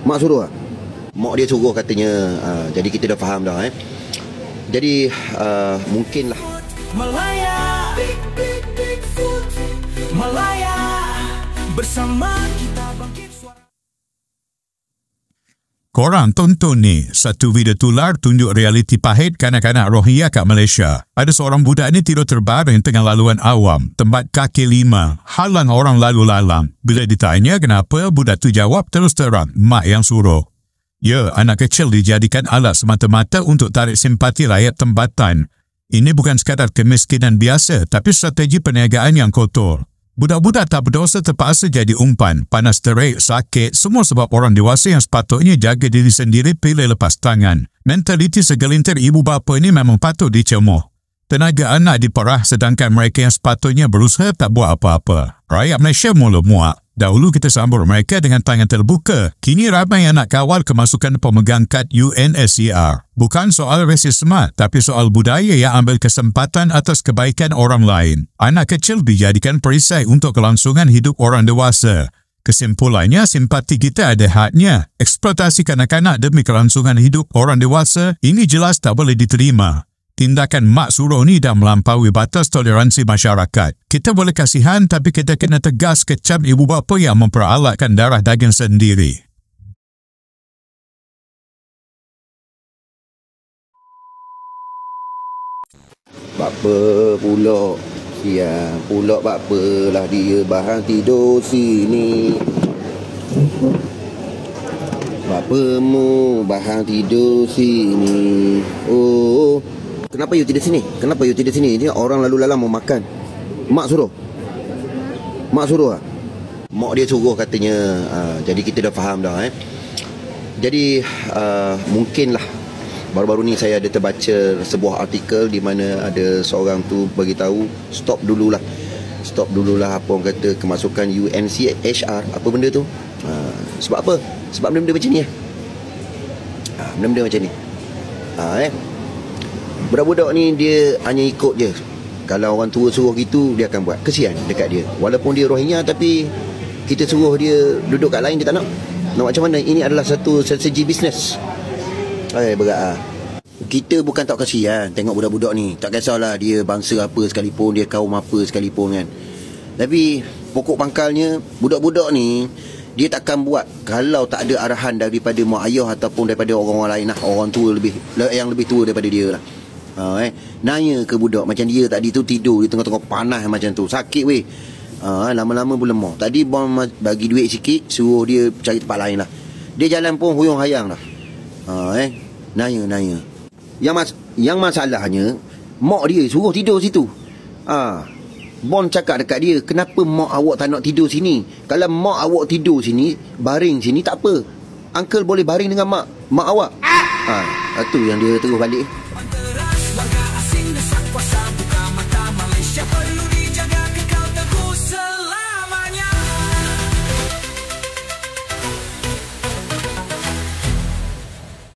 Mak suruh? Mak dia suruh katanya. Jadi kita dah faham dah. Jadi mungkinlah Malaya, Malaya, bersama kita bangkit suara. Korang tonton ni, satu video tular tunjuk realiti pahit kanak-kanak Rohingya kat Malaysia. Ada seorang budak ni tidur terbaring tengah laluan awam, tempat kaki 5, halang orang lalu lalang. Bila ditanya kenapa, budak tu jawab terus terang, mak yang suruh. Ya, anak kecil dijadikan alat semata-mata untuk tarik simpati rakyat tempatan. Ini bukan sekadar kemiskinan biasa, tapi strategi perniagaan yang kotor. Budak-budak tak berdosa terpaksa jadi umpan, panas terik, sakit, semua sebab orang dewasa yang sepatutnya jaga diri sendiri pilih lepas tangan. Mentaliti segelintir ibu bapa ini memang patut dicemuh. Tenaga anak diperah sedangkan mereka yang sepatutnya berusaha tak buat apa-apa. Rakyat Malaysia mula muak. Dahulu kita sambut mereka dengan tangan terbuka. Kini ramai yang nak kawal kemasukan pemegang kad UNSCR. Bukan soal rasisme, tapi soal budaya yang ambil kesempatan atas kebaikan orang lain. Anak kecil dijadikan perisai untuk kelangsungan hidup orang dewasa. Kesimpulannya, simpati kita ada hadnya. Eksploitasi kanak-kanak demi kelangsungan hidup orang dewasa, ini jelas tak boleh diterima. Tindakan mak suruh ni dah melampaui batas toleransi masyarakat. Kita boleh kasihan tapi kita kena tegas kecam ibu bapa yang memperalatkan darah daging sendiri. Bapa pula. Siang pula bapa lah dia bahang tidur sini. Bapamu bahang tidur sini. Oh. Kenapa you tidur sini? Kenapa you tidur sini? Ini orang lalu lalang mau makan. Mak suruh? Mak suruh? Mak dia suruh katanya. Jadi kita dah faham dah. Jadi mungkinlah baru-baru ni saya ada terbaca sebuah artikel di mana ada seorang tu beritahu stop dululah apa orang kata kemasukan UNCHR. Apa benda tu? Sebab apa? Sebab benda-benda macam ni. Benda-benda macam ni. Budak-budak ni dia hanya ikut je. Kalau orang tua suruh gitu, dia akan buat. Kesian dekat dia. Walaupun dia Rohingya, tapi kita suruh dia duduk kat lain, dia tak nak. Nak macam mana? Ini adalah satu strategi bisnes. Berat. Kita bukan tak kasihan tengok budak-budak ni. Tak kisahlah dia bangsa apa sekalipun, dia kaum apa sekalipun kan. Tapi pokok pangkalnya, budak-budak ni dia takkan buat kalau tak ada arahan daripada mak ayah ataupun daripada orang-orang lain lah. Orang tua yang lebih tua daripada dia lah. Nanya ke budak macam dia tadi tu tidur di tengah-tengah panas macam tu, sakit weh. Lama-lama pun lemah. Tadi bang bagi duit sikit, suruh dia cari tempat lain lah. Dia jalan pun huyung hayang lah. Nanya. Yang masalahnya mak dia suruh tidur situ. Bon cakap dekat dia, kenapa mak awak tak nak tidur sini? Kalau mak awak tidur sini, baring sini tak apa. Uncle boleh baring dengan mak awak. Itu yang dia terus balik.